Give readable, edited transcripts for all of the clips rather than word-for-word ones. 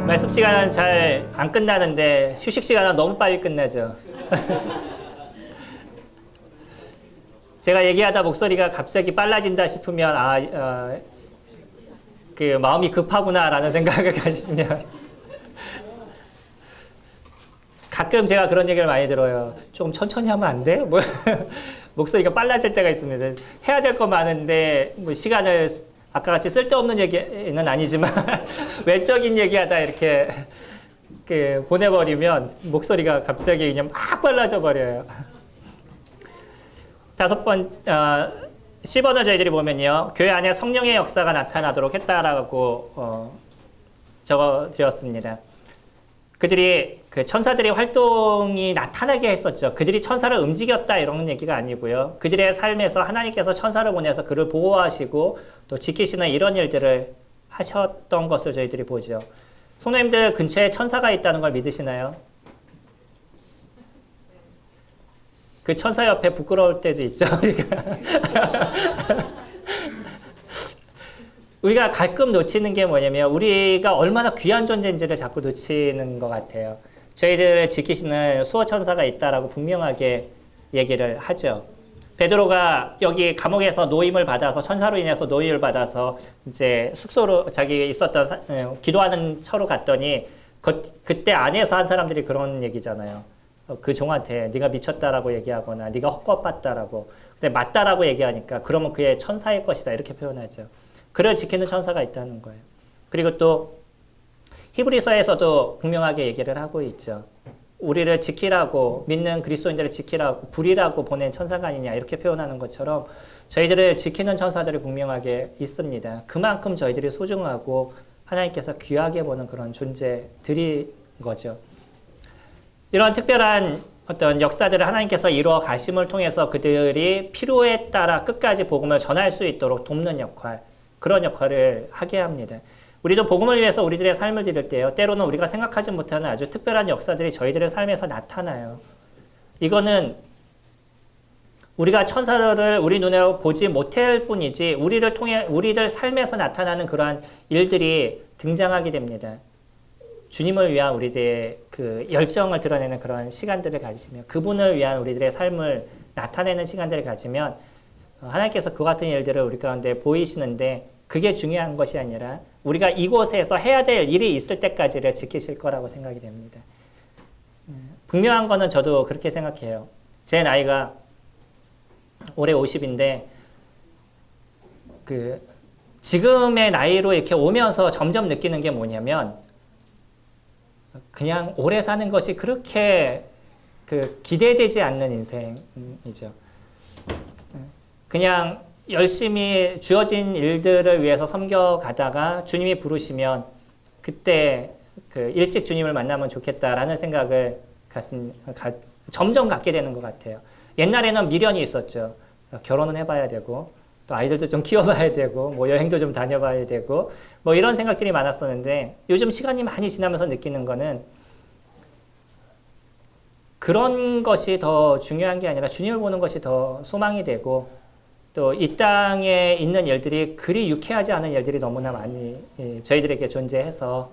말씀 시간은 잘 안 끝나는데 휴식 시간은 너무 빨리 끝나죠. 제가 얘기하다 목소리가 갑자기 빨라진다 싶으면 그 마음이 급하구나라는 생각을 가지시면 가끔 제가 그런 얘기를 많이 들어요. 조금 천천히 하면 안 돼요? 뭐 목소리가 빨라질 때가 있습니다. 해야 될 거 많은데 뭐 시간을 아까 같이 쓸데없는 얘기는 아니지만 외적인 얘기하다 이렇게 보내버리면 목소리가 갑자기 그냥 막 빨라져 버려요. 10번을 저희들이 보면요. 교회 안에 성령의 역사가 나타나도록 했다라고 적어 드렸습니다. 그들이 천사들의 활동이 나타나게 했었죠. 그들이 천사를 움직였다 이런 얘기가 아니고요. 그들의 삶에서 하나님께서 천사를 보내서 그를 보호하시고 또 지키시는 이런 일들을 하셨던 것을 저희들이 보죠. 성도님들 근처에 천사가 있다는 걸 믿으시나요? 그 천사 옆에 부끄러울 때도 있죠. 우리가 가끔 놓치는 게 뭐냐면 우리가 얼마나 귀한 존재인지를 자꾸 놓치는 것 같아요. 저희들을 지키시는 수호천사가 있다라고 분명하게 얘기를 하죠. 베드로가 여기 감옥에서 노임을 받아서 천사로 인해서 노임을 받아서 이제 숙소로 자기 있었던 기도하는 처로 갔더니 그때 안에서 한 사람들이 그런 얘기잖아요. 그 종한테 네가 미쳤다라고 얘기하거나 네가 헛것봤다라고. 근데 맞다라고 얘기하니까 그러면 그의 천사의 것이다 이렇게 표현하죠. 그를 지키는 천사가 있다는 거예요. 그리고 또 히브리서에서도 분명하게 얘기를 하고 있죠. 우리를 지키라고 믿는 그리스도인들을 지키라고 불이라고 보낸 천사가 아니냐 이렇게 표현하는 것처럼 저희들을 지키는 천사들이 분명하게 있습니다. 그만큼 저희들이 소중하고 하나님께서 귀하게 보는 그런 존재들인 거죠. 이런 특별한 어떤 역사들을 하나님께서 이루어 가심을 통해서 그들이 필요에 따라 끝까지 복음을 전할 수 있도록 돕는 역할, 그런 역할을 하게 합니다. 우리도 복음을 위해서 우리들의 삶을 드릴 때요. 때로는 우리가 생각하지 못하는 아주 특별한 역사들이 저희들의 삶에서 나타나요. 이거는 우리가 천사를 우리 눈으로 보지 못할 뿐이지 우리를 통해 우리들 삶에서 나타나는 그러한 일들이 등장하게 됩니다. 주님을 위한 우리들의 그 열정을 드러내는 그런 시간들을 가지시며 그분을 위한 우리들의 삶을 나타내는 시간들을 가지면 하나님께서 그 같은 일들을 우리 가운데 보이시는데 그게 중요한 것이 아니라 우리가 이곳에서 해야 될 일이 있을 때까지를 지키실 거라고 생각이 됩니다. 분명한 거는 저도 그렇게 생각해요. 제 나이가 올해 50인데 지금의 나이로 이렇게 오면서 점점 느끼는 게 뭐냐면 그냥 오래 사는 것이 그렇게 기대되지 않는 인생이죠. 그냥 열심히 주어진 일들을 위해서 섬겨가다가 주님이 부르시면 그때 일찍 주님을 만나면 좋겠다라는 생각을 점점 갖게 되는 것 같아요. 옛날에는 미련이 있었죠. 결혼은 해봐야 되고 또 아이들도 좀 키워봐야 되고 뭐 여행도 좀 다녀봐야 되고 뭐 이런 생각들이 많았었는데 요즘 시간이 많이 지나면서 느끼는 거는 그런 것이 더 중요한 게 아니라 주님을 보는 것이 더 소망이 되고 또 이 땅에 있는 일들이 그리 유쾌하지 않은 일들이 너무나 많이 저희들에게 존재해서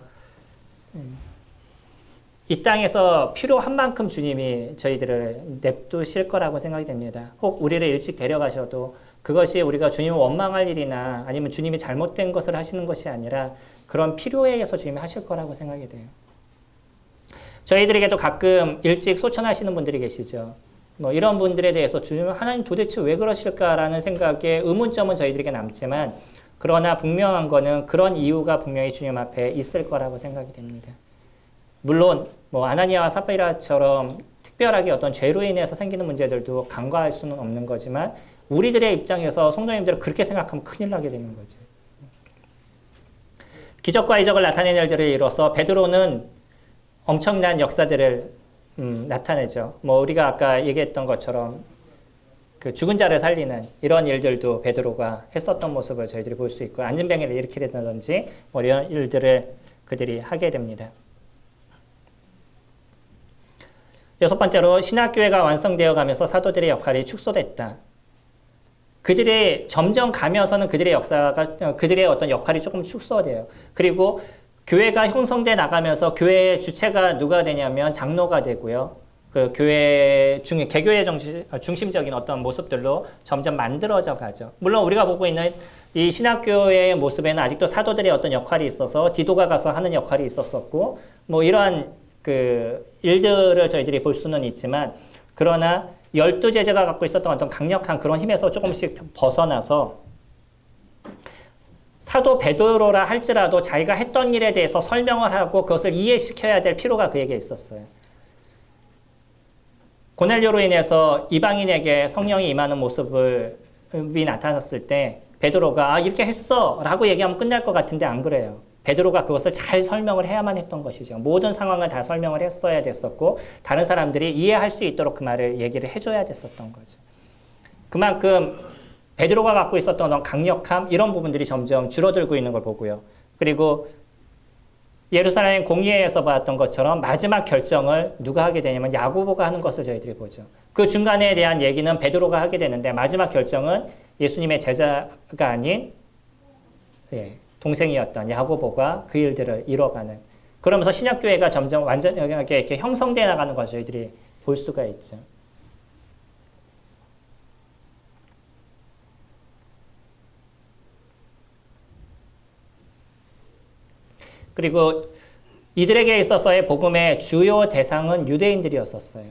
이 땅에서 필요한 만큼 주님이 저희들을 냅두실 거라고 생각이 됩니다. 혹 우리를 일찍 데려가셔도 그것이 우리가 주님을 원망할 일이나 아니면 주님이 잘못된 것을 하시는 것이 아니라 그런 필요에 의해서 주님이 하실 거라고 생각이 돼요. 저희들에게도 가끔 일찍 소천하시는 분들이 계시죠. 뭐 이런 분들에 대해서 주님 하나님 도대체 왜 그러실까라는 생각에 의문점은 저희들에게 남지만 그러나 분명한 거는 그런 이유가 분명히 주님 앞에 있을 거라고 생각이 됩니다. 물론 뭐 아나니아와 삽비라처럼 특별하게 어떤 죄로 인해서 생기는 문제들도 간과할 수는 없는 거지만 우리들의 입장에서 성도님들은 그렇게 생각하면 큰일 나게 되는 거죠. 기적과 이적을 나타내는 일들을 이뤄서 베드로는 엄청난 역사들을 나타내죠. 뭐 우리가 아까 얘기했던 것처럼 죽은 자를 살리는 이런 일들도 베드로가 했었던 모습을 저희들이 볼 수 있고 안진병을 일으키려든지 뭐 이런 일들을 그들이 하게 됩니다. 여섯 번째로 신학교회가 완성되어 가면서 사도들의 역할이 축소됐다. 그들이 점점 가면서는 그들의 역사가 그들의 어떤 역할이 조금 축소돼요. 그리고 교회가 형성돼 나가면서 교회의 주체가 누가 되냐면 장로가 되고요. 그 교회 개교의 중심적인 어떤 모습들로 점점 만들어져 가죠. 물론 우리가 보고 있는 이 신학교의 모습에는 아직도 사도들의 어떤 역할이 있어서 디도가 가서 하는 역할이 있었었고, 뭐 이러한 그 일들을 저희들이 볼 수는 있지만, 그러나 12제자가 갖고 있었던 어떤 강력한 그런 힘에서 조금씩 벗어나서 사도 베드로라 할지라도 자기가 했던 일에 대해서 설명을 하고 그것을 이해시켜야 될 필요가 그에게 있었어요. 고넬료로 인해서 이방인에게 성령이 임하는 모습이 나타났을 때 베드로가 이렇게 했어 라고 얘기하면 끝날 것 같은데 안 그래요. 베드로가 그것을 잘 설명을 해야만 했던 것이죠. 모든 상황을 다 설명을 했어야 됐었고 다른 사람들이 이해할 수 있도록 그 말을 얘기를 해줘야 됐었던 거죠. 그만큼 베드로가 갖고 있었던 강력함 이런 부분들이 점점 줄어들고 있는 걸 보고요. 그리고 예루살렘 공의회에서 봤던 것처럼 마지막 결정을 누가 하게 되냐면 야고보가 하는 것을 저희들이 보죠. 그 중간에 대한 얘기는 베드로가 하게 되는데 마지막 결정은 예수님의 제자가 아닌 동생이었던 야고보가 그 일들을 이뤄가는, 그러면서 신약교회가 점점 완전하게 이렇게 형성되어 나가는 것을 저희들이 볼 수가 있죠. 그리고 이들에게 있어서의 복음의 주요 대상은 유대인들이었었어요.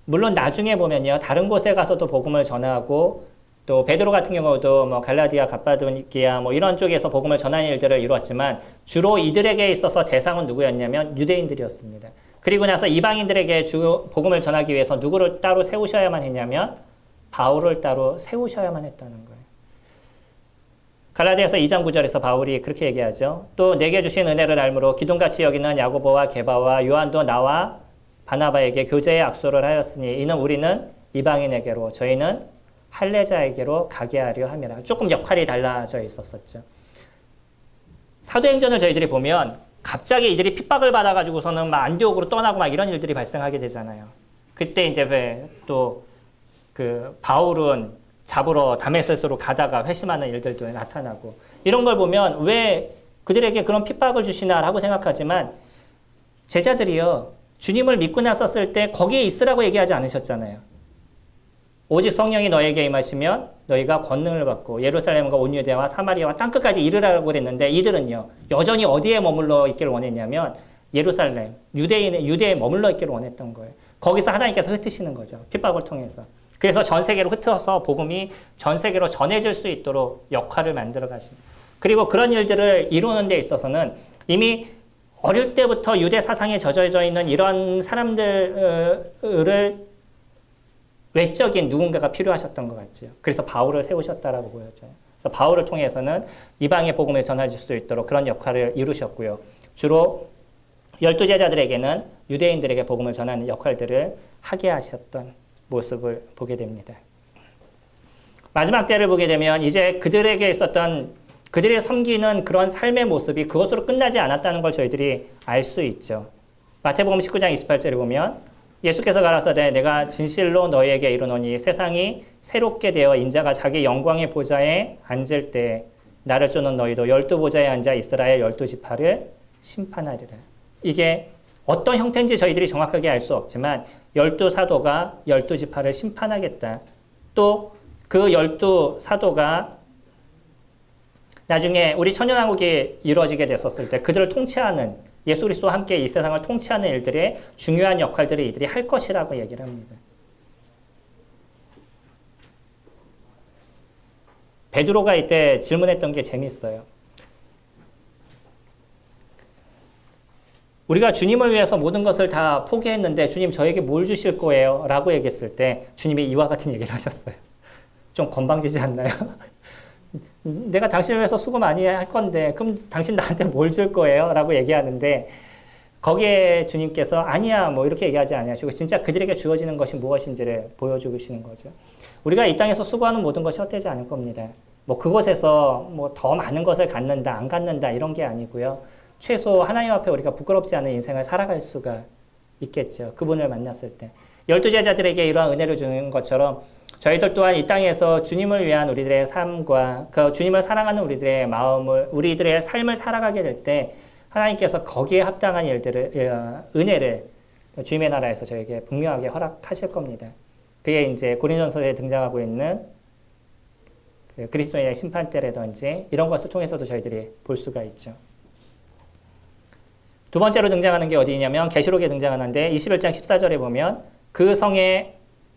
물론 나중에 보면요, 다른 곳에 가서도 복음을 전하고 또 베드로 같은 경우도 뭐 갈라디아, 갑바도기아 뭐 이런 쪽에서 복음을 전하는 일들을 이루었지만 주로 이들에게 있어서 대상은 누구였냐면 유대인들이었습니다. 그리고 나서 이방인들에게 복음을 전하기 위해서 누구를 따로 세우셔야만 했냐면 바울을 따로 세우셔야만 했다는 거예요. 갈라디아서 2장 9절에서 바울이 그렇게 얘기하죠. 또 내게 주신 은혜를 알므로 기둥같이 여기는 야고보와 게바와 요한도 나와 바나바에게 교제의 악수를 하였으니 이는 우리는 이방인에게로 저희는 할례자에게로 가게 하려 함이라. 조금 역할이 달라져 있었었죠. 사도행전을 저희들이 보면 갑자기 이들이 핍박을 받아가지고서는 막 안디옥으로 떠나고 막 이런 일들이 발생하게 되잖아요. 그때 이제 또 그 바울은 잡으러 다메섹으로 가다가 회심하는 일들도 나타나고 이런 걸 보면 왜 그들에게 그런 핍박을 주시나라고 생각하지만 제자들이요 주님을 믿고 나섰을 때 거기에 있으라고 얘기하지 않으셨잖아요. 오직 성령이 너에게 임하시면 너희가 권능을 받고 예루살렘과 온 유대와 사마리아와 땅끝까지 이르라고 그랬는데 이들은요 여전히 어디에 머물러 있기를 원했냐면 예루살렘, 유대에 머물러 있기를 원했던 거예요. 거기서 하나님께서 흩으시는 거죠. 핍박을 통해서. 그래서 전 세계로 흩어서 복음이 전 세계로 전해질 수 있도록 역할을 만들어 가신. 그리고 그런 일들을 이루는 데 있어서는 이미 어릴 때부터 유대 사상에 젖어져 있는 이런 사람들을 외적인 누군가가 필요하셨던 것 같죠. 그래서 바울을 세우셨다라고 보여져요. 그래서 바울을 통해서는 이방의 복음을 전해질 수 있도록 그런 역할을 이루셨고요. 주로 12제자들에게는 유대인들에게 복음을 전하는 역할들을 하게 하셨던 모습을 보게 됩니다. 마지막 때를 보게 되면 이제 그들에게 있었던 그들이 섬기는 그런 삶의 모습이 그것으로 끝나지 않았다는 걸 저희들이 알 수 있죠. 마태복음 19장 28절을 보면 예수께서 가라사대 내가 진실로 너희에게 이르노니 세상이 새롭게 되어 인자가 자기 영광의 보좌에 앉을 때 나를 쫓는 너희도 12보좌에 앉아 이스라엘 12지파를 심판하리라. 이게 어떤 형태인지 저희들이 정확하게 알 수 없지만 12사도가 12지파를 심판하겠다. 또 그 12사도가 나중에 우리 천년왕국이 이루어지게 됐었을 때 그들을 통치하는 예수 그리스도와 함께 이 세상을 통치하는 일들의 중요한 역할들을 이들이 할 것이라고 얘기를 합니다. 베드로가 이때 질문했던 게 재밌어요. 우리가 주님을 위해서 모든 것을 다 포기했는데 주님 저에게 뭘 주실 거예요? 라고 얘기했을 때 주님이 이와 같은 얘기를 하셨어요. 좀 건방지지 않나요? 내가 당신을 위해서 수고 많이 할 건데 그럼 당신 나한테 뭘 줄 거예요? 라고 얘기하는데 거기에 주님께서 아니야 뭐 이렇게 얘기하지 않으시고 진짜 그들에게 주어지는 것이 무엇인지를 보여주시는 거죠. 우리가 이 땅에서 수고하는 모든 것이 헛되지 않을 겁니다. 뭐 그곳에서 뭐 더 많은 것을 갖는다 안 갖는다 이런 게 아니고요. 최소 하나님 앞에 우리가 부끄럽지 않은 인생을 살아갈 수가 있겠죠. 그분을 만났을 때. 12제자들에게 이러한 은혜를 주는 것처럼 저희들 또한 이 땅에서 주님을 위한 우리들의 삶과 그 주님을 사랑하는 우리들의 마음을, 우리들의 삶을 살아가게 될 때 하나님께서 거기에 합당한 일들을, 은혜를 주님의 나라에서 저에게 분명하게 허락하실 겁니다. 그게 이제 고린도전서에 등장하고 있는 그 그리스도인의 심판대라든지 이런 것을 통해서도 저희들이 볼 수가 있죠. 두 번째로 등장하는 게 어디냐면 계시록에 등장하는데 21장 14절에 보면 그 성의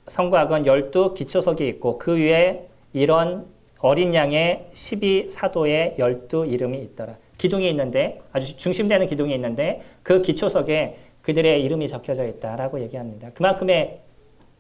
성곽은 12 기초석이 있고 그 위에 이런 어린 양의 12사도의 12 이름이 있더라. 기둥이 있는데 아주 중심되는 기둥이 있는데 그 기초석에 그들의 이름이 적혀져 있다라고 얘기합니다. 그만큼의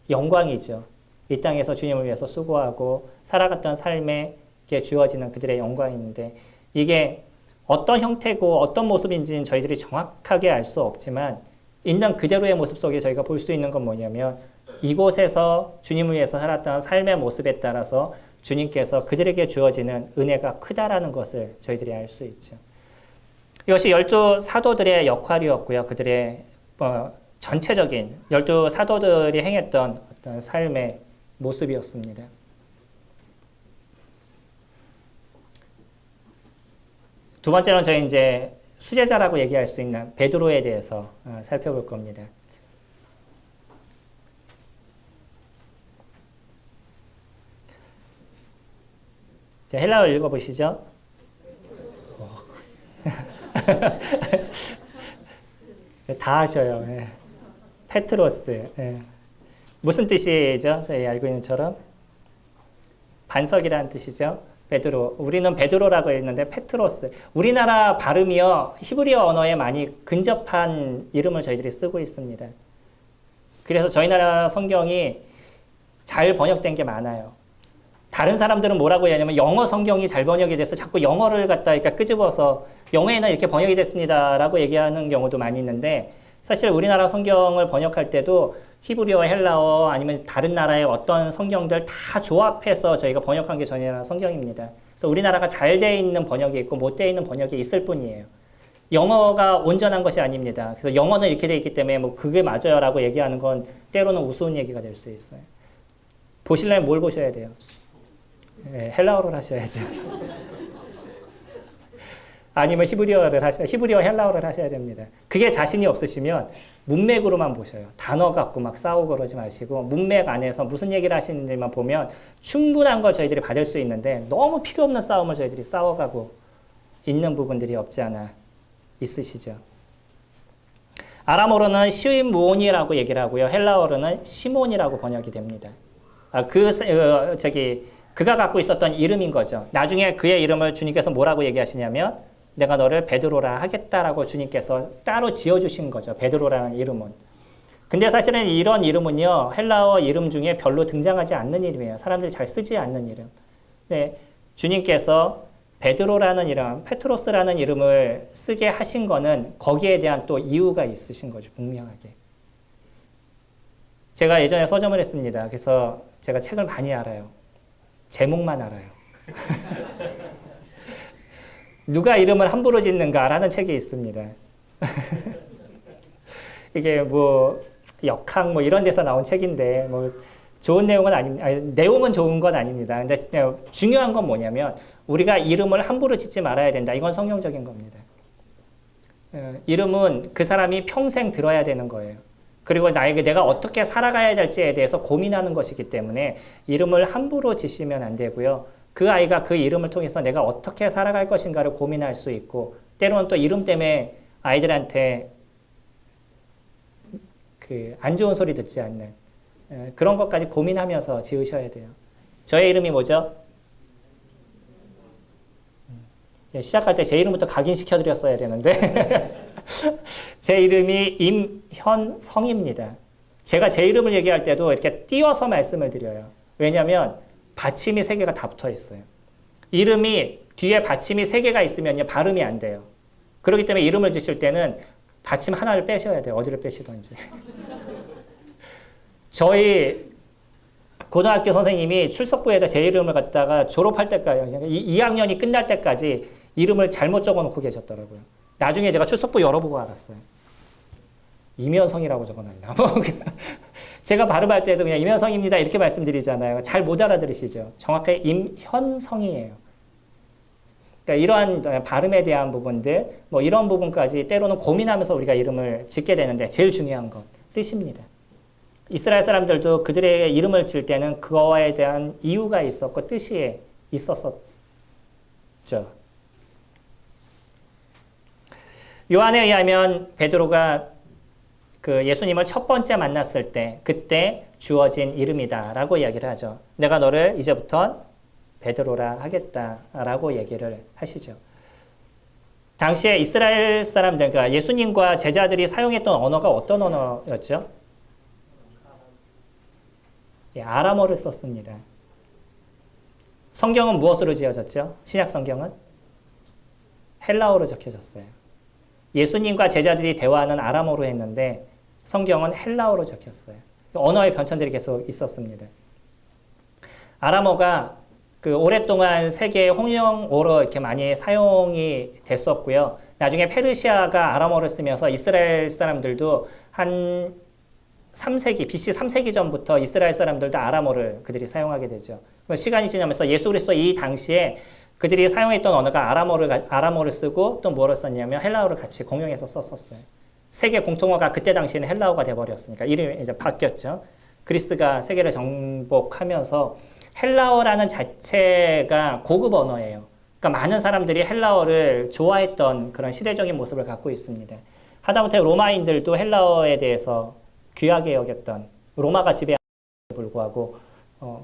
영광이죠. 이 땅에서 주님을 위해서 수고하고 살아갔던 삶에 주어지는 그들의 영광인데 이게 어떤 형태고 어떤 모습인지는 저희들이 정확하게 알 수 없지만 있는 그대로의 모습 속에 저희가 볼 수 있는 건 뭐냐면 이곳에서 주님을 위해서 살았던 삶의 모습에 따라서 주님께서 그들에게 주어지는 은혜가 크다라는 것을 저희들이 알 수 있죠. 이것이 12사도들의 역할이었고요. 그들의 전체적인 12사도들이 행했던 어떤 삶의 모습이었습니다. 두 번째는 저희 이제 수제자라고 얘기할 수 있는 베드로에 대해서 살펴볼 겁니다. 자, 헬라어 읽어보시죠. 다 하셔요. 예. 페트로스. 예. 무슨 뜻이죠? 저희 알고 있는 것처럼 반석이라는 뜻이죠. 베드로. 우리는 베드로라고 읽는데 페트로스. 우리나라 발음이요. 히브리어 언어에 많이 근접한 이름을 저희들이 쓰고 있습니다. 그래서 저희 나라 성경이 잘 번역된 게 많아요. 다른 사람들은 뭐라고 하냐면 영어 성경이 잘 번역이 돼서 자꾸 영어를 갖다 이렇게 끄집어서 영어에는 이렇게 번역이 됐습니다라고 얘기하는 경우도 많이 있는데 사실 우리나라 성경을 번역할 때도 히브리어, 헬라어 아니면 다른 나라의 어떤 성경들 다 조합해서 저희가 번역한 게 저희 나라 성경입니다. 그래서 우리나라가 잘 돼 있는 번역이 있고 못 돼 있는 번역이 있을 뿐이에요. 영어가 온전한 것이 아닙니다. 그래서 영어는 이렇게 돼 있기 때문에 뭐 그게 맞아요라고 얘기하는 건 때로는 우스운 얘기가 될 수 있어요. 보시려면 뭘 보셔야 돼요? 네, 헬라어를 하셔야죠. 아니면 히브리어 헬라어를 하셔야 됩니다. 그게 자신이 없으시면 문맥으로만 보셔요. 단어 갖고 막 싸우고 그러지 마시고 문맥 안에서 무슨 얘기를 하시는지만 보면 충분한 걸 저희들이 받을 수 있는데 너무 필요 없는 싸움을 저희들이 싸워가고 있는 부분들이 없지 않아 있으시죠. 아람어로는 시므온이라고 얘기를 하고요. 헬라어로는 시몬이라고 번역이 됩니다. 그가 갖고 있었던 이름인 거죠. 나중에 그의 이름을 주님께서 뭐라고 얘기하시냐면 내가 너를 베드로라 하겠다라고 주님께서 따로 지어주신 거죠. 베드로라는 이름은. 근데 사실은 이런 이름은요. 헬라어 이름 중에 별로 등장하지 않는 이름이에요. 사람들이 잘 쓰지 않는 이름. 네, 주님께서 베드로라는 이름, 페트로스라는 이름을 쓰게 하신 거는 거기에 대한 또 이유가 있으신 거죠. 분명하게. 제가 예전에 서점을 했습니다. 그래서 제가 책을 많이 알아요. 제목만 알아요. 누가 이름을 함부로 짓는가라는 책이 있습니다. 이게 뭐 역학 뭐 이런 데서 나온 책인데 뭐 좋은 내용은 내용은 좋은 건 아닙니다. 근데 중요한 건 뭐냐면 우리가 이름을 함부로 짓지 말아야 된다. 이건 성경적인 겁니다. 이름은 그 사람이 평생 들어야 되는 거예요. 그리고 내가 어떻게 살아가야 될지에 대해서 고민하는 것이기 때문에 이름을 함부로 짓으면 안 되고요. 그 아이가 그 이름을 통해서 내가 어떻게 살아갈 것인가를 고민할 수 있고 때로는 또 이름 때문에 아이들한테 그 안 좋은 소리 듣지 않는 그런 것까지 고민하면서 지으셔야 돼요. 저의 이름이 뭐죠? 시작할 때 제 이름부터 각인시켜드렸어야 되는데 제 이름이 임현성입니다. 제가 제 이름을 얘기할 때도 이렇게 띄워서 말씀을 드려요. 왜냐하면 받침이 3개가 다 붙어 있어요. 이름이 뒤에 받침이 3개가 있으면요 발음이 안 돼요. 그렇기 때문에 이름을 지실 때는 받침 하나를 빼셔야 돼요. 어디를 빼시던지. 저희 고등학교 선생님이 출석부에다 제 이름을 갖다가 졸업할 때까지 2학년이 끝날 때까지 이름을 잘못 적어놓고 계셨더라고요. 나중에 제가 출석부 열어보고 알았어요. 임현성이라고 적어놨나? 제가 발음할 때도 그냥 임현성입니다 이렇게 말씀드리잖아요. 잘 못 알아들으시죠? 정확하게 임현성이에요. 그러니까 이러한 발음에 대한 부분들, 뭐 이런 부분까지 때로는 고민하면서 우리가 이름을 짓게 되는데 제일 중요한 건 뜻입니다. 이스라엘 사람들도 그들의 이름을 질 때는 그거에 대한 이유가 있었고 뜻이 있었었죠. 요한에 의하면 베드로가 그 예수님을 첫 번째 만났을 때 그때 주어진 이름이다라고 이야기를 하죠. 내가 너를 이제부터 베드로라 하겠다라고 얘기를 하시죠. 당시에 이스라엘 사람들, 그러니까 예수님과 제자들이 사용했던 언어가 어떤 언어였죠? 예, 아람어를 썼습니다. 성경은 무엇으로 지어졌죠? 신약 성경은 헬라어로 적혀졌어요. 예수님과 제자들이 대화하는 아람어로 했는데 성경은 헬라어로 적혔어요. 언어의 변천들이 계속 있었습니다. 아람어가 그 오랫동안 세계 홍영어로 이렇게 많이 사용이 됐었고요. 나중에 페르시아가 아람어를 쓰면서 이스라엘 사람들도 한 3세기, BC 3세기 전부터 이스라엘 사람들도 아람어를 그들이 사용하게 되죠. 시간이 지나면서 예수 그리스도 이 당시에 그들이 사용했던 언어가 아람어를 쓰고 또 뭐를 썼냐면 헬라어를 같이 공용해서 썼었어요. 세계 공통어가 그때 당시에는 헬라어가 돼버렸으니까 이름이 이제 바뀌었죠. 그리스가 세계를 정복하면서 헬라어라는 자체가 고급 언어예요. 그러니까 많은 사람들이 헬라어를 좋아했던 그런 시대적인 모습을 갖고 있습니다. 하다못해 로마인들도 헬라어에 대해서 귀하게 여겼던, 로마가 지배함에도 불구하고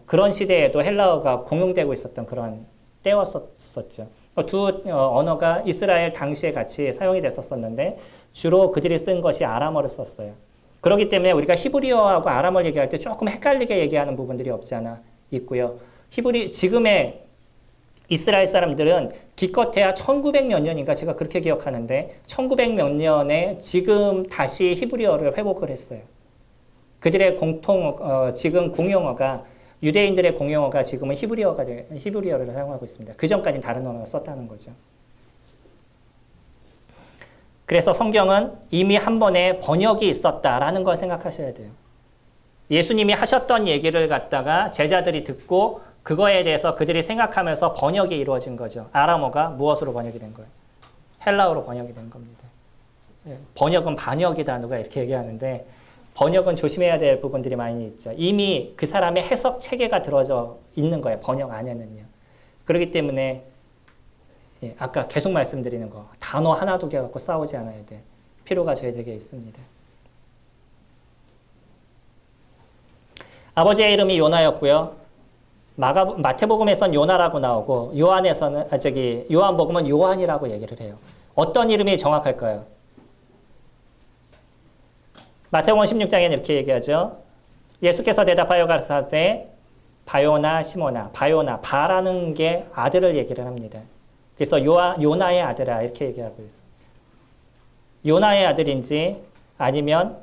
그런 시대에도 헬라어가 공용되고 있었던 그런 때였었죠. 두 언어가 이스라엘 당시에 같이 사용이 됐었는데 주로 그들이 쓴 것이 아람어를 썼어요. 그렇기 때문에 우리가 히브리어하고 아람어를 얘기할 때 조금 헷갈리게 얘기하는 부분들이 없지 않아 있고요. 지금의 이스라엘 사람들은 기껏해야 1900 몇 년인가 제가 그렇게 기억하는데 1900 몇 년에 지금 다시 히브리어를 회복을 했어요. 그들의 지금 공용어가 유대인들의 공용어가 지금은 히브리어를 사용하고 있습니다. 그 전까지는 다른 언어를 썼다는 거죠. 그래서 성경은 이미 한 번에 번역이 있었다라는 걸 생각하셔야 돼요. 예수님이 하셨던 얘기를 갖다가 제자들이 듣고 그거에 대해서 그들이 생각하면서 번역이 이루어진 거죠. 아람어가 무엇으로 번역이 된 거예요? 헬라어로 번역이 된 겁니다. 번역은 반역이다 누가 이렇게 얘기하는데 번역은 조심해야 될 부분들이 많이 있죠. 이미 그 사람의 해석 체계가 들어져 있는 거예요. 번역 안에는요. 그렇기 때문에 아까 계속 말씀드리는 거 단어 하나 두 개 갖고 싸우지 않아야 돼. 필요가 저희들에게 있습니다. 아버지의 이름이 요나였고요. 마태복음에선 요나라고 나오고 요한복음은 요한이라고 얘기를 해요. 어떤 이름이 정확할까요? 마태복음 16장에는 이렇게 얘기하죠. 예수께서 대답하여 가라사대 바요나 시모나 바라는 게 아들을 얘기를 합니다. 그래서 요나의 아들아 이렇게 얘기하고 있어요. 요나의 아들인지 아니면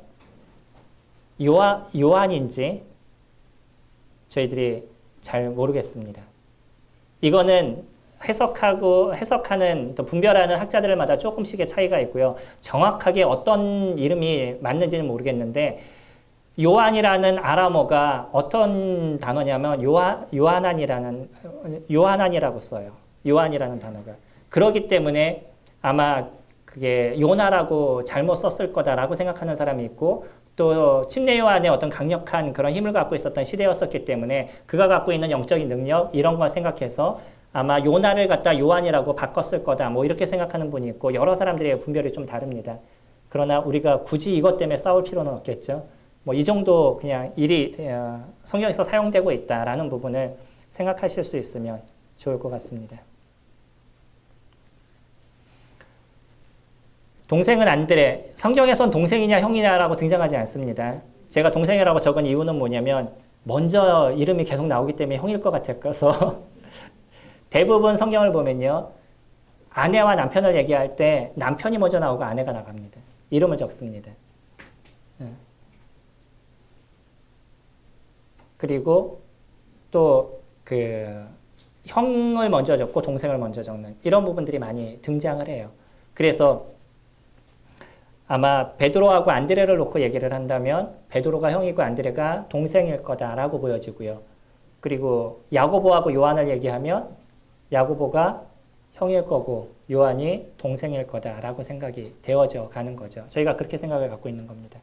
요한인지 저희들이 잘 모르겠습니다. 이거는 해석하는 또 분별하는 학자들마다 조금씩의 차이가 있고요. 정확하게 어떤 이름이 맞는지는 모르겠는데 요한이라는 아람어가 어떤 단어냐면 요하난이라고 써요. 요한이라는 단어가. 그렇기 때문에 아마 그게 요나라고 잘못 썼을 거다라고 생각하는 사람이 있고 또 침례 요한의 어떤 강력한 그런 힘을 갖고 있었던 시대였었기 때문에 그가 갖고 있는 영적인 능력 이런 걸 생각해서 아마 요나를 갖다 요한이라고 바꿨을 거다 뭐 이렇게 생각하는 분이 있고 여러 사람들의 분별이 좀 다릅니다. 그러나 우리가 굳이 이것 때문에 싸울 필요는 없겠죠. 뭐 이 정도 그냥 일이 성경에서 사용되고 있다라는 부분을 생각하실 수 있으면 좋을 것 같습니다. 동생은 안드레. 성경에선 동생이냐 형이냐라고 등장하지 않습니다. 제가 동생이라고 적은 이유는 뭐냐면 먼저 이름이 계속 나오기 때문에 형일 것 같아서 대부분 성경을 보면요. 아내와 남편을 얘기할 때 남편이 먼저 나오고 아내가 나갑니다. 이름을 적습니다. 그리고 또 형을 먼저 적고 동생을 먼저 적는 이런 부분들이 많이 등장을 해요. 그래서 아마 베드로하고 안드레를 놓고 얘기를 한다면 베드로가 형이고 안드레가 동생일 거다라고 보여지고요. 그리고 야고보하고 요한을 얘기하면 야고보가 형일 거고 요한이 동생일 거다라고 생각이 되어져 가는 거죠. 저희가 그렇게 생각을 갖고 있는 겁니다.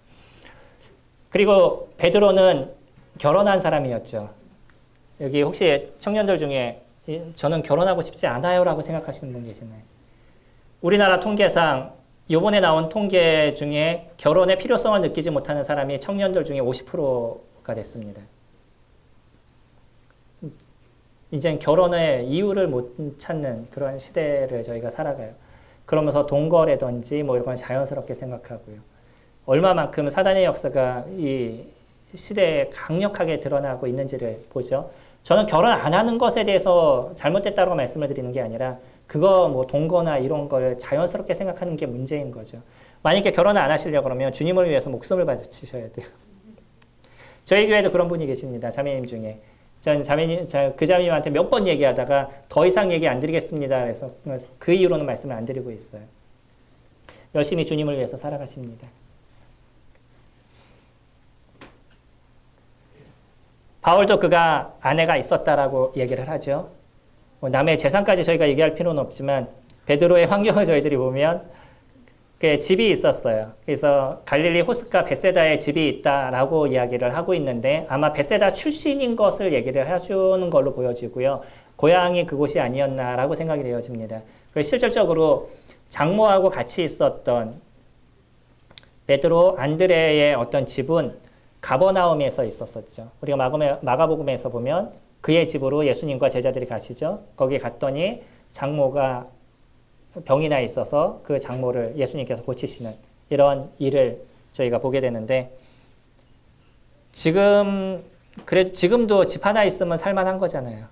그리고 베드로는 결혼한 사람이었죠. 여기 혹시 청년들 중에 저는 결혼하고 싶지 않아요라고 생각하시는 분 계시나요? 우리나라 통계상 이번에 나온 통계 중에 결혼의 필요성을 느끼지 못하는 사람이 청년들 중에 50%가 됐습니다. 이젠 결혼의 이유를 못 찾는 그런 시대를 저희가 살아가요. 그러면서 동거라든지 뭐 이런 건 자연스럽게 생각하고요. 얼마만큼 사단의 역사가 이 시대에 강력하게 드러나고 있는지를 보죠. 저는 결혼 안 하는 것에 대해서 잘못됐다고 말씀을 드리는 게 아니라 그거 뭐 동거나 이런 걸 자연스럽게 생각하는 게 문제인 거죠. 만약에 결혼을 안 하시려고 그러면 주님을 위해서 목숨을 바치셔야 돼요. 저희 교회도 그런 분이 계십니다. 자매님 중에. 전 그 자매님한테 몇 번 얘기하다가 더 이상 얘기 안 드리겠습니다. 그래서 그 이유로는 말씀을 안 드리고 있어요. 열심히 주님을 위해서 살아가십니다. 바울도 그가 아내가 있었다라고 얘기를 하죠. 남의 재산까지 저희가 얘기할 필요는 없지만 베드로의 환경을 저희들이 보면 집이 있었어요. 그래서 갈릴리 호스가 벳세다에 집이 있다라고 이야기를 하고 있는데 아마 벳세다 출신인 것을 얘기를 해주는 걸로 보여지고요. 고향이 그곳이 아니었나라고 생각이 되어집니다. 그래서 실질적으로 장모하고 같이 있었던 베드로, 안드레의 어떤 집은 가버나움에서 있었었죠. 우리가 마가복음에서 보면 그의 집으로 예수님과 제자들이 가시죠. 거기 갔더니 장모가 병이 나 있어서 그 장모를 예수님께서 고치시는 이런 일을 저희가 보게 되는데 지금도 집 하나 있으면 살만한 거잖아요.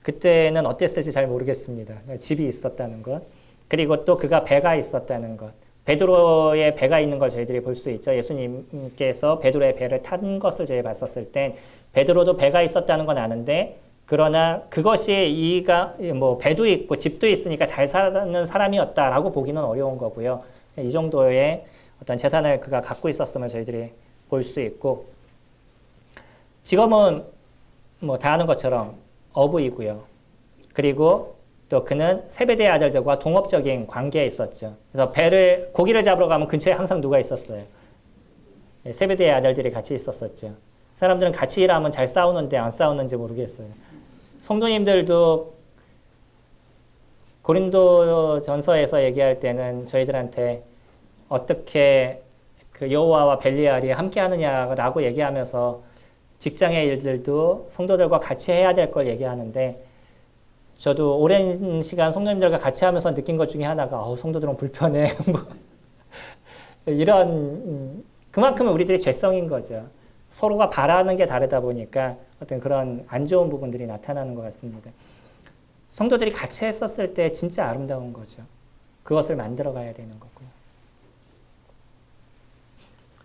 그때는 어땠을지 잘 모르겠습니다. 집이 있었다는 것. 그리고 또 그가 배가 있었다는 것. 베드로의 배가 있는 걸 저희들이 볼 수 있죠. 예수님께서 베드로의 배를 탄 것을 저희 봤었을 땐 베드로도 배가 있었다는 건 아는데 그러나 그것이 뭐 배도 있고 집도 있으니까 잘 사는 사람이었다라고 보기는 어려운 거고요. 이 정도의 어떤 재산을 그가 갖고 있었음을 저희들이 볼 수 있고 직업은 뭐 다 아는 것처럼 어부이고요. 그리고 또 그는 세베대의 아들들과 동업적인 관계에 있었죠. 그래서 고기를 잡으러 가면 근처에 항상 누가 있었어요? 세베대의 아들들이 같이 있었었죠. 사람들은 같이 일하면 잘 싸우는데 안 싸우는지 모르겠어요. 성도님들도 고린도 전서에서 얘기할 때는 저희들한테 어떻게 그 여호와와 벨리알이 함께 하느냐라고 얘기하면서 직장의 일들도 성도들과 같이 해야 될 걸 얘기하는데 저도 오랜 시간 성도님들과 같이 하면서 느낀 것 중에 하나가 성도들은 불편해. 이런 그만큼은 우리들의 죄성인 거죠. 서로가 바라는 게 다르다 보니까 어떤 그런 안 좋은 부분들이 나타나는 것 같습니다. 성도들이 같이 했었을 때 진짜 아름다운 거죠. 그것을 만들어 가야 되는 거고요.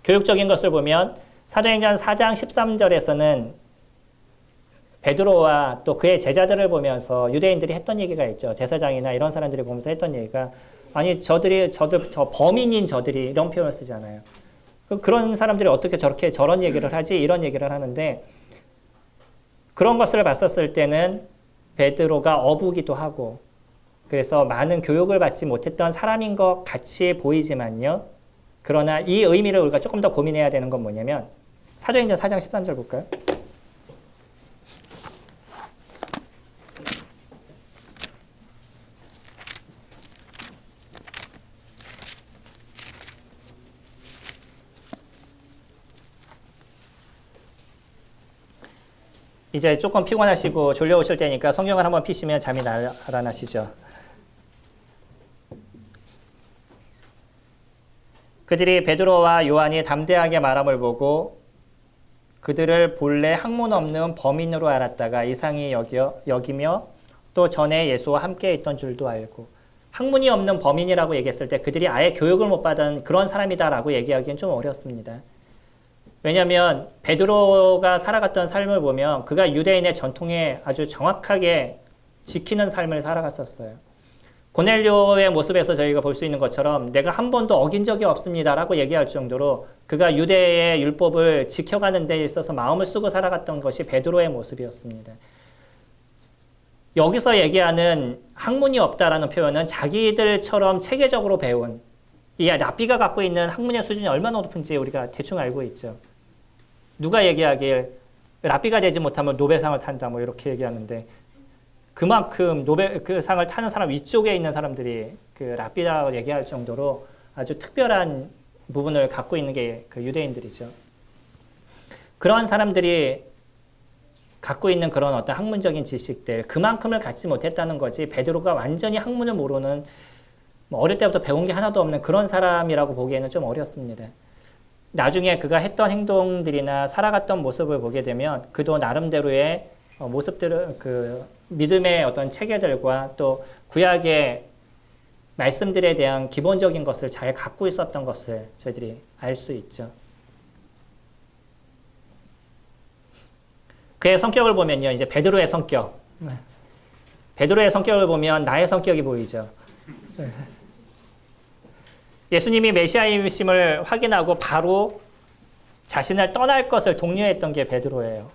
교육적인 것을 보면 사도행전 4장 13절에서는 베드로와 또 그의 제자들을 보면서 유대인들이 했던 얘기가 있죠. 제사장이나 이런 사람들이 보면서 했던 얘기가 아니 저 범인인 저들이 이런 표현을 쓰잖아요. 그런 사람들이 어떻게 저런 얘기를 하지? 이런 얘기를 하는데 그런 것을 봤었을 때는 베드로가 어부기도 하고 그래서 많은 교육을 받지 못했던 사람인 것 같이 보이지만요. 그러나 이 의미를 우리가 조금 더 고민해야 되는 건 뭐냐면 사도행전 4장 13절 볼까요? 이제 조금 피곤하시고 졸려오실 때니까 성경을 한번 피시면 잠이 달아나시죠. 그들이 베드로와 요한이 담대하게 말함을 보고 그들을 본래 학문 없는 범인으로 알았다가 이상히 여기며 또 전에 예수와 함께 있던 줄도 알고 학문이 없는 범인이라고 얘기했을 때 그들이 아예 교육을 못 받은 그런 사람이다라고 얘기하기는 좀 어렵습니다. 왜냐하면 베드로가 살아갔던 삶을 보면 그가 유대인의 전통에 아주 정확하게 지키는 삶을 살아갔었어요. 고넬료의 모습에서 저희가 볼 수 있는 것처럼 내가 한 번도 어긴 적이 없습니다라고 얘기할 정도로 그가 유대의 율법을 지켜가는 데 있어서 마음을 쓰고 살아갔던 것이 베드로의 모습이었습니다. 여기서 얘기하는 학문이 없다라는 표현은 자기들처럼 체계적으로 배운 이 랍비가 갖고 있는 학문의 수준이 얼마나 높은지 우리가 대충 알고 있죠. 누가 얘기하길 랍비가 되지 못하면 노벨상을 탄다 뭐 이렇게 얘기하는데 그만큼 노벨 그 상을 타는 사람 위쪽에 있는 사람들이 그 랍비라고 얘기할 정도로 아주 특별한 부분을 갖고 있는 게 그 유대인들이죠. 그런 사람들이 갖고 있는 그런 어떤 학문적인 지식들 그만큼을 갖지 못했다는 거지 베드로가 완전히 학문을 모르는 뭐 어릴 때부터 배운 게 하나도 없는 그런 사람이라고 보기에는 좀 어렵습니다. 나중에 그가 했던 행동들이나 살아갔던 모습을 보게 되면 그도 나름대로의 모습들을 그 믿음의 어떤 체계들과 또 구약의 말씀들에 대한 기본적인 것을 잘 갖고 있었던 것을 저희들이 알 수 있죠. 그의 성격을 보면요, 이제 베드로의 성격. 베드로의 성격을 보면 나의 성격이 보이죠. 예수님이 메시아이심을 확인하고 바로 자신을 떠날 것을 독려했던 게 베드로예요.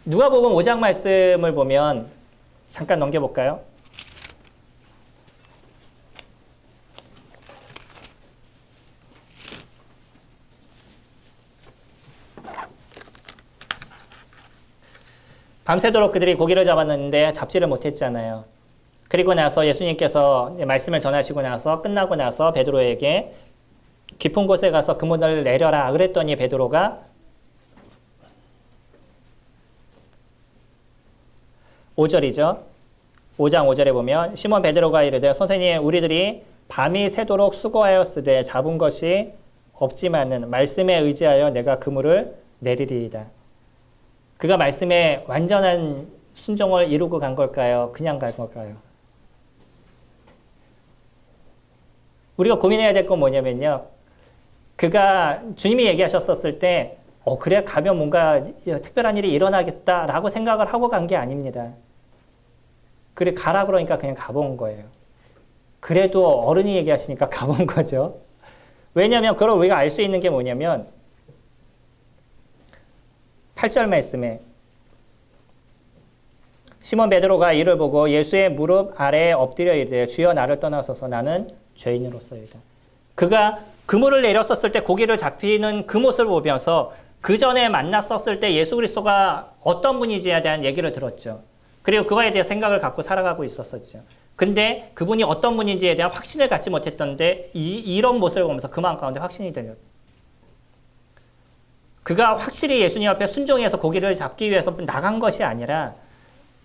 누가복음 5장 말씀을 보면 잠깐 넘겨볼까요? 밤새도록 그들이 고기를 잡았는데 잡지를 못했잖아요. 그리고 나서 예수님께서 말씀을 전하시고 나서 끝나고 나서 베드로에게 깊은 곳에 가서 그물을 내려라 그랬더니 베드로가 5절이죠. 5장 5절에 보면 시몬 베드로가 이르되 선생님 우리들이 밤이 새도록 수고하였으되 잡은 것이 없지만은 말씀에 의지하여 내가 그물을 내리리이다. 그가 말씀에 완전한 순종을 이루고 간 걸까요? 그냥 간 걸까요? 우리가 고민해야 될 건 뭐냐면요. 그가 주님이 얘기하셨었을 때 그래 가면 뭔가 특별한 일이 일어나겠다라고 생각을 하고 간 게 아닙니다. 그래 가라 그러니까 그냥 가본 거예요. 그래도 어른이 얘기하시니까 가본 거죠. 왜냐하면 그걸 우리가 알 수 있는 게 뭐냐면 8절 말씀에 시몬 베드로가 이를 보고 예수의 무릎 아래에 엎드려 이르되 주여 나를 떠나소서 나는 죄인으로서이다. 그가 그물을 내렸었을 때 고기를 잡히는 그 모습을 보면서 그 전에 만났었을 때 예수 그리스도가 어떤 분인지에 대한 얘기를 들었죠. 그리고 그거에 대해 생각을 갖고 살아가고 있었었죠. 근데 그분이 어떤 분인지에 대한 확신을 갖지 못했던데 이런 모습을 보면서 그 마음 가운데 확신이 들렸죠. 그가 확실히 예수님 앞에 순종해서 고기를 잡기 위해서 나간 것이 아니라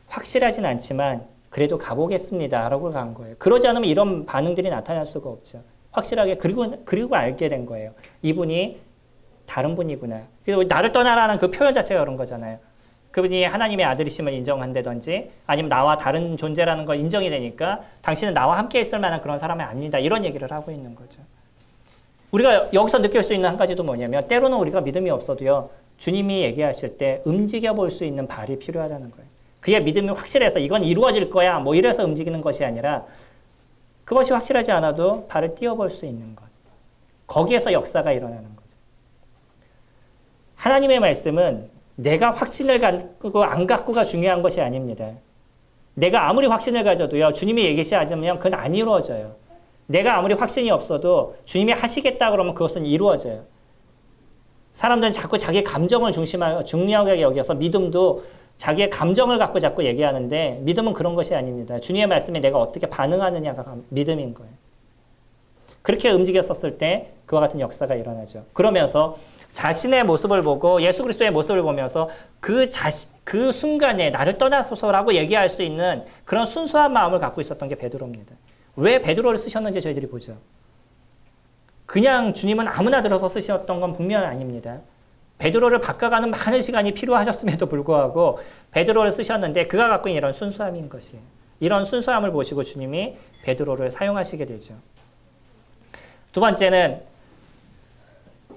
확실하진 않지만 그래도 가보겠습니다 라고 간 거예요. 그러지 않으면 이런 반응들이 나타날 수가 없죠. 확실하게 그리고 알게 된 거예요. 이분이 다른 분이구나. 그래서 나를 떠나라는 그 표현 자체가 그런 거잖아요. 그분이 하나님의 아들이심을 인정한다든지 아니면 나와 다른 존재라는 걸 인정이 되니까 당신은 나와 함께 있을 만한 그런 사람이 아니다. 이런 얘기를 하고 있는 거죠. 우리가 여기서 느낄 수 있는 한 가지도 뭐냐면 때로는 우리가 믿음이 없어도요. 주님이 얘기하실 때 움직여 볼 수 있는 발이 필요하다는 거예요. 그의 믿음이 확실해서 이건 이루어질 거야 뭐 이래서 움직이는 것이 아니라 그것이 확실하지 않아도 발을 띄워볼 수 있는 것. 거기에서 역사가 일어나는 거죠. 하나님의 말씀은 내가 확신을 갖고 안 갖고가 중요한 것이 아닙니다. 내가 아무리 확신을 가져도요. 주님이 얘기하지 않으면 그건 안 이루어져요. 내가 아무리 확신이 없어도 주님이 하시겠다 그러면 그것은 이루어져요. 사람들은 자꾸 자기 감정을 중요하게 여겨서 믿음도 자기의 감정을 갖고 자꾸 얘기하는데 믿음은 그런 것이 아닙니다. 주님의 말씀에 내가 어떻게 반응하느냐가 믿음인 거예요. 그렇게 움직였었을 때 그와 같은 역사가 일어나죠. 그러면서 자신의 모습을 보고 예수 그리스도의 모습을 보면서 그 순간에 나를 떠나소서라고 얘기할 수 있는 그런 순수한 마음을 갖고 있었던 게 베드로입니다. 왜 베드로를 쓰셨는지 저희들이 보죠. 그냥 주님은 아무나 들어서 쓰셨던 건 분명히 아닙니다. 베드로를 바꿔가는 많은 시간이 필요하셨음에도 불구하고 베드로를 쓰셨는데 그가 갖고 있는 이런 순수함인 것이에요. 이런 순수함을 보시고 주님이 베드로를 사용하시게 되죠. 두 번째는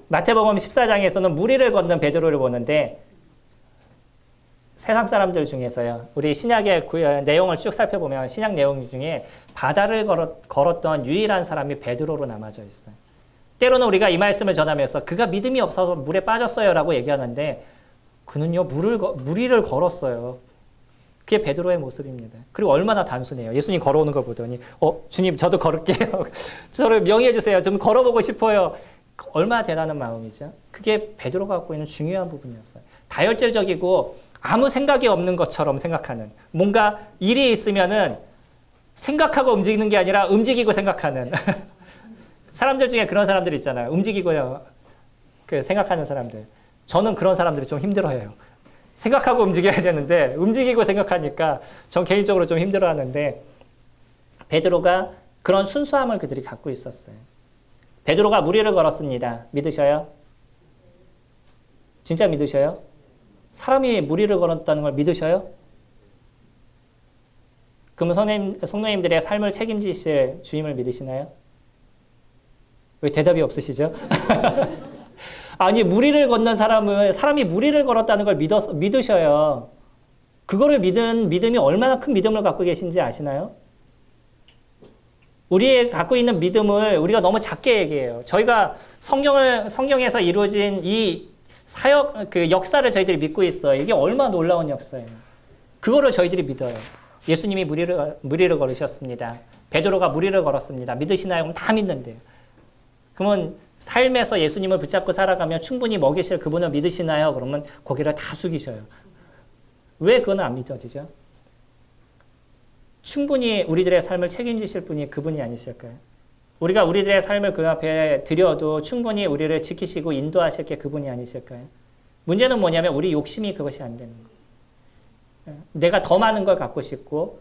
마태복음 14장에서는 무리를 걷는 베드로를 보는데 세상 사람들 중에서요. 우리 신약의 내용을 쭉 살펴보면 신약 내용 중에 바다를 걸었던 유일한 사람이 베드로로 남아져 있어요. 때로는 우리가 이 말씀을 전하면서 그가 믿음이 없어서 물에 빠졌어요 라고 얘기하는데 그는요 무리를 걸었어요. 그게 베드로의 모습입니다. 그리고 얼마나 단순해요. 예수님 걸어오는 걸 보더니 주님 저도 걸을게요. 저를 명의해 주세요. 좀 걸어보고 싶어요. 얼마나 대단한 마음이죠. 그게 베드로가 갖고 있는 중요한 부분이었어요. 다혈질적이고 아무 생각이 없는 것처럼 생각하는, 뭔가 일이 있으면은 생각하고 움직이는 게 아니라 움직이고 생각하는 사람들 중에 그런 사람들 있잖아요. 움직이고요. 생각하는 사람들. 저는 그런 사람들이 좀 힘들어해요. 생각하고 움직여야 되는데 움직이고 생각하니까 전 개인적으로 좀 힘들어하는데 베드로가 그런 순수함을 그들이 갖고 있었어요. 베드로가 무리를 걸었습니다. 믿으셔요? 진짜 믿으셔요? 사람이 무리를 걸었다는 걸 믿으셔요? 그러면 성도님들의 삶을 책임지실 주님을 믿으시나요? 왜 대답이 없으시죠? 아니, 무리를 건넌 사람이 무리를 걸었다는 걸 믿으셔요. 그거를 믿은 믿음이 얼마나 큰 믿음을 갖고 계신지 아시나요? 우리의 갖고 있는 믿음을 우리가 너무 작게 얘기해요. 저희가 성경에서 이루어진 이 역사를 저희들이 믿고 있어요. 이게 얼마나 놀라운 역사예요. 그거를 저희들이 믿어요. 예수님이 무리를 걸으셨습니다. 베드로가 무리를 걸었습니다. 믿으시나요? 그럼 다 믿는데요. 그러면 삶에서 예수님을 붙잡고 살아가면 충분히 먹이실 그분을 믿으시나요? 그러면 고개를 다 숙이셔요. 왜 그건 안 믿어지죠? 충분히 우리들의 삶을 책임지실 분이 그분이 아니실까요? 우리가 우리들의 삶을 그 앞에 드려도 충분히 우리를 지키시고 인도하실 게 그분이 아니실까요? 문제는 뭐냐면 우리 욕심이 그것이 안 되는 거예요. 내가 더 많은 걸 갖고 싶고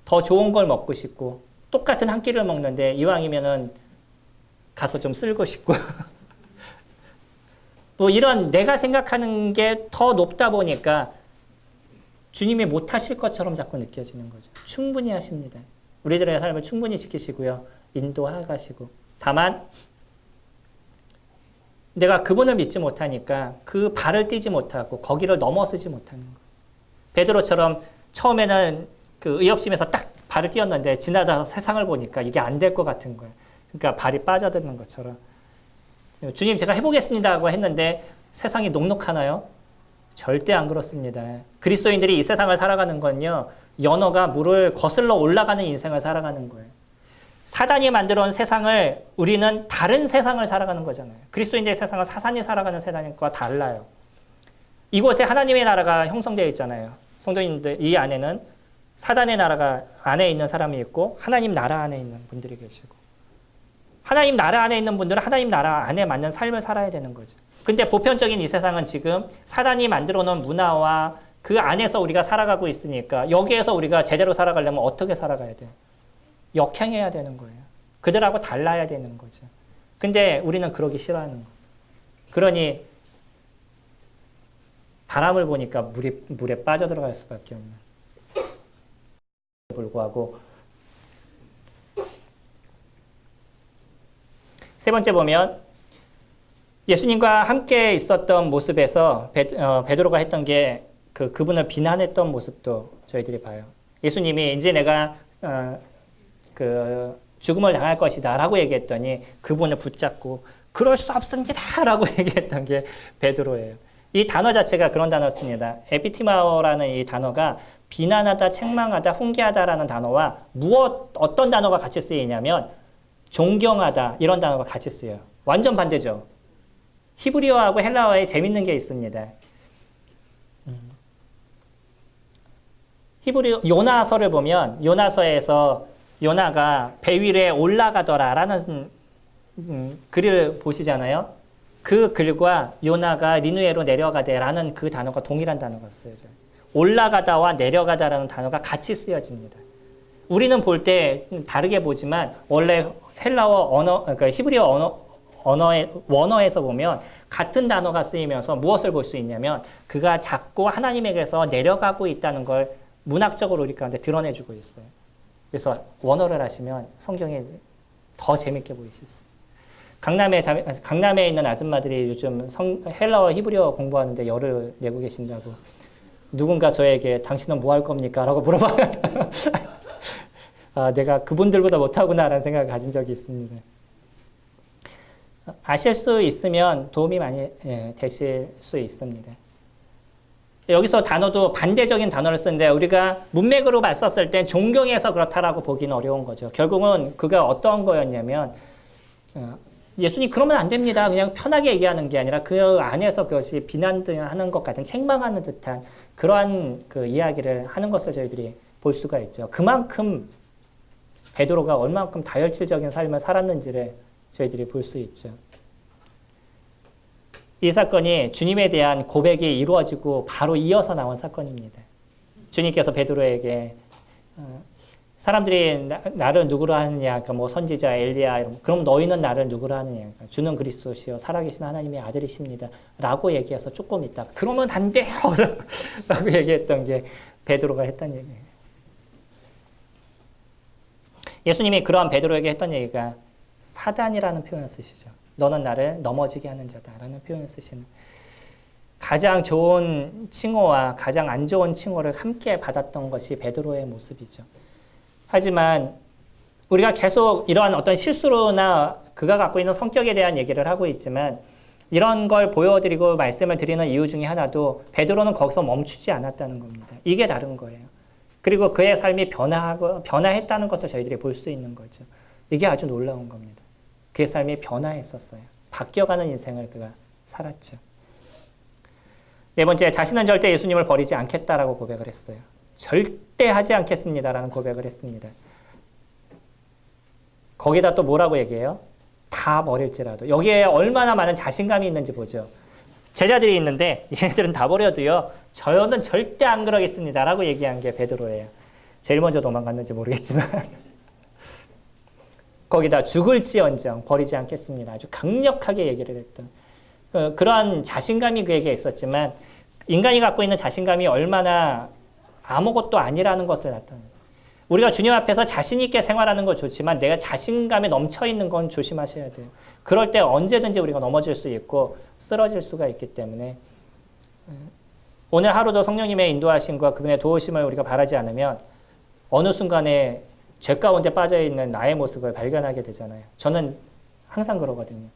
더 좋은 걸 먹고 싶고 똑같은 한 끼를 먹는데 이왕이면은 가서 좀 쓸고 싶고 뭐 이런 내가 생각하는 게 더 높다 보니까 주님이 못하실 것처럼 자꾸 느껴지는 거죠. 충분히 하십니다. 우리들의 삶을 충분히 지키시고요. 인도하시고. 다만 내가 그분을 믿지 못하니까 그 발을 떼지 못하고 거기를 넘어서지 못하는 거예요. 베드로처럼 처음에는 그 의협심에서 딱 발을 띄었는데 지나다 세상을 보니까 이게 안 될 것 같은 거예요. 그러니까 발이 빠져드는 것처럼. 주님 제가 해보겠습니다 하고 했는데 세상이 녹록하나요? 절대 안 그렇습니다. 그리스도인들이 이 세상을 살아가는 건요. 연어가 물을 거슬러 올라가는 인생을 살아가는 거예요. 사단이 만들어 온 세상을 우리는 다른 세상을 살아가는 거잖아요. 그리스도인들의 세상은 사단이 살아가는 세상과 달라요. 이곳에 하나님의 나라가 형성되어 있잖아요. 성도님들 이 안에는 사단의 나라가 안에 있는 사람이 있고 하나님 나라 안에 있는 분들이 계시고 하나님 나라 안에 있는 분들은 하나님 나라 안에 맞는 삶을 살아야 되는 거죠. 근데 보편적인 이 세상은 지금 사단이 만들어 놓은 문화와 그 안에서 우리가 살아가고 있으니까 여기에서 우리가 제대로 살아가려면 어떻게 살아가야 돼요? 역행해야 되는 거예요. 그들하고 달라야 되는 거죠. 근데 우리는 그러기 싫어하는 거예요. 그러니 바람을 보니까 물에 빠져들어갈 수밖에 없는. 불구하고 세 번째 보면 예수님과 함께 있었던 모습에서 베드로가 했던 게 그분을 비난했던 모습도 저희들이 봐요. 예수님이 이제 내가 죽음을 당할 것이다 라고 얘기했더니 그분을 붙잡고 그럴 수 없습니다 라고 얘기했던 게 베드로예요. 이 단어 자체가 그런 단어였습니다. 에피티마오라는 이 단어가 비난하다, 책망하다, 훈계하다라는 단어와 어떤 단어가 같이 쓰이냐면 존경하다 이런 단어가 같이 쓰여요. 완전 반대죠. 히브리어하고 헬라어에 재밌는 게 있습니다. 요나서를 보면 요나서에서 요나가 배 위에 올라가더라라는 글을 보시잖아요. 그 글과 요나가 니누에로 내려가대라는 그 단어가 동일한 단어가 쓰여져요. 올라가다와 내려가다라는 단어가 같이 쓰여집니다. 우리는 볼 때 다르게 보지만 원래 헬라어 언어, 그러니까 히브리어 원어에서 보면 같은 단어가 쓰이면서 무엇을 볼 수 있냐면 그가 자꾸 하나님에게서 내려가고 있다는 걸 문학적으로 우리 가운데 드러내주고 있어요. 그래서 원어를 하시면 성경에 더 재밌게 보이실 수 있어요. 강남에 있는 아줌마들이 요즘 헬라어 히브리어 공부하는데 열을 내고 계신다고 누군가 저에게 당신은 뭐 할 겁니까? 라고 물어봐요. 아, 내가 그분들보다 못하구나라는 생각을 가진 적이 있습니다. 아실 수 있으면 도움이 많이 되실 수 있습니다. 여기서 단어도 반대적인 단어를 쓰는데 우리가 문맥으로 봤었을 땐 존경해서 그렇다라고 보기는 어려운 거죠. 결국은 그가 어떤 거였냐면 예수님 그러면 안 됩니다. 그냥 편하게 얘기하는 게 아니라 그 안에서 그것이 비난하는 것 같은 책망하는 듯한 그러한 그 이야기를 하는 것을 저희들이 볼 수가 있죠. 그만큼 베드로가 얼만큼 다혈질적인 삶을 살았는지를 저희들이 볼 수 있죠. 이 사건이 주님에 대한 고백이 이루어지고 바로 이어서 나온 사건입니다. 주님께서 베드로에게 사람들이 나를 누구로 하느냐, 그러니까 뭐 선지자, 엘리야, 그럼 너희는 나를 누구로 하느냐, 주는 그리스도시요 살아계신 하나님의 아들이십니다. 라고 얘기해서 조금 있다가 그러면 안 돼요! 라고 얘기했던 게 베드로가 했던 얘기예요. 예수님이 그러한 베드로에게 했던 얘기가 사단이라는 표현을 쓰시죠. 너는 나를 넘어지게 하는 자다라는 표현을 쓰시는 가장 좋은 칭호와 가장 안 좋은 칭호를 함께 받았던 것이 베드로의 모습이죠. 하지만 우리가 계속 이러한 어떤 실수로나 그가 갖고 있는 성격에 대한 얘기를 하고 있지만 이런 걸 보여드리고 말씀을 드리는 이유 중에 하나도 베드로는 거기서 멈추지 않았다는 겁니다. 이게 다른 거예요. 그리고 그의 삶이 변화했다는 것을 저희들이 볼 수 있는 거죠. 이게 아주 놀라운 겁니다. 그의 삶이 변화했었어요. 바뀌어가는 인생을 그가 살았죠. 네 번째, 자신은 절대 예수님을 버리지 않겠다라고 고백을 했어요. 절대 하지 않겠습니다라는 고백을 했습니다. 거기다 또 뭐라고 얘기해요? 다 버릴지라도. 여기에 얼마나 많은 자신감이 있는지 보죠. 제자들이 있는데 얘네들은 다 버려도요. 저는 절대 안 그러겠습니다라고 얘기한 게 베드로예요. 제일 먼저 도망갔는지 모르겠지만 거기다 죽을지언정 버리지 않겠습니다. 아주 강력하게 얘기를 했던 그러한 자신감이 그에게 있었지만 인간이 갖고 있는 자신감이 얼마나 아무것도 아니라는 것을 나타냅니다. 우리가 주님 앞에서 자신 있게 생활하는 건 좋지만 내가 자신감에 넘쳐있는 건 조심하셔야 돼요. 그럴 때 언제든지 우리가 넘어질 수 있고 쓰러질 수가 있기 때문에 오늘 하루도 성령님의 인도하심과 그분의 도우심을 우리가 바라지 않으면 어느 순간에 죄 가운데 빠져있는 나의 모습을 발견하게 되잖아요. 저는 항상 그러거든요.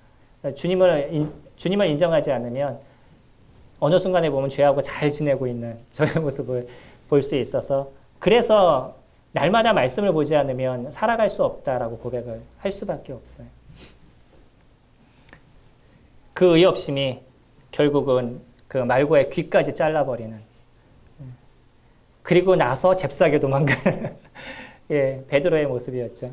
주님을 인정하지 않으면 어느 순간에 보면 죄하고 잘 지내고 있는 저의 모습을 볼 수 있어서 그래서 날마다 말씀을 보지 않으면 살아갈 수 없다라고 고백을 할 수밖에 없어요. 그 의협심이 결국은 그 말고의 귀까지 잘라버리는 그리고 나서 잽싸게 도망가는 예, 베드로의 모습이었죠.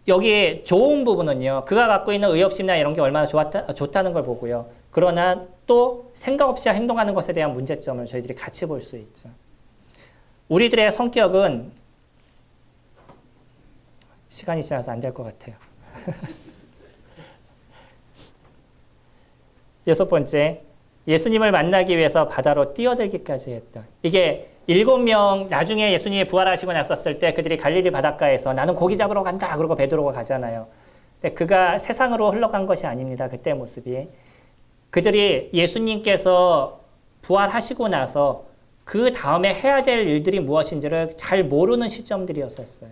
여기 좋은 부분은요. 그가 갖고 있는 의협심이나 이런 게 얼마나 좋다는 걸 보고요. 그러나 또 생각 없이 행동하는 것에 대한 문제점을 저희들이 같이 볼 수 있죠. 우리들의 성격은 시간이 지나서 안 될 것 같아요. 여섯 번째, 예수님을 만나기 위해서 바다로 뛰어들기까지 했다. 이게 7명 나중에 예수님이 부활하시고 났었을 때 그들이 갈릴리 바닷가에서 나는 고기 잡으러 간다 그러고 베드로가 가잖아요. 근데 그가 세상으로 흘러간 것이 아닙니다. 그때 모습이. 그들이 예수님께서 부활하시고 나서 그 다음에 해야 될 일들이 무엇인지를 잘 모르는 시점들이었었어요.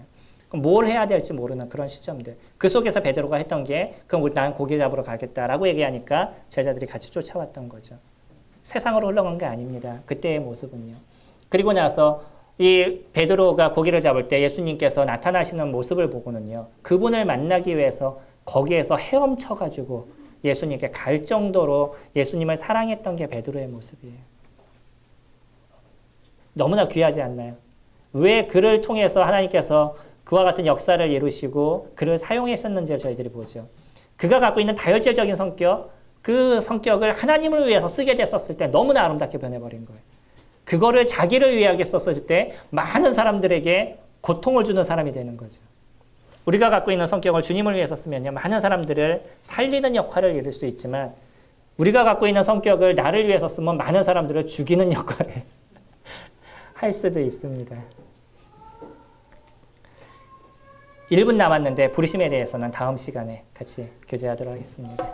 뭘 해야 될지 모르는 그런 시점들. 그 속에서 베드로가 했던 게 그럼 난 고기 잡으러 가겠다라고 얘기하니까 제자들이 같이 쫓아왔던 거죠. 세상으로 흘러간 게 아닙니다. 그때의 모습은요. 그리고 나서 이 베드로가 고기를 잡을 때 예수님께서 나타나시는 모습을 보고는요. 그분을 만나기 위해서 거기에서 헤엄쳐가지고 예수님께 갈 정도로 예수님을 사랑했던 게 베드로의 모습이에요. 너무나 귀하지 않나요? 왜 그를 통해서 하나님께서 그와 같은 역사를 이루시고 그를 사용하셨는지를 저희들이 보죠. 그가 갖고 있는 다혈질적인 성격, 그 성격을 하나님을 위해서 쓰게 됐었을 때 너무나 아름답게 변해버린 거예요. 그거를 자기를 위하게 썼을 때 많은 사람들에게 고통을 주는 사람이 되는 거죠. 우리가 갖고 있는 성격을 주님을 위해서 쓰면요. 많은 사람들을 살리는 역할을 이룰 수 있지만 우리가 갖고 있는 성격을 나를 위해서 쓰면 많은 사람들을 죽이는 역할을 할 수도 있습니다. 1분 남았는데 부르심에 대해서는 다음 시간에 같이 교제하도록 하겠습니다.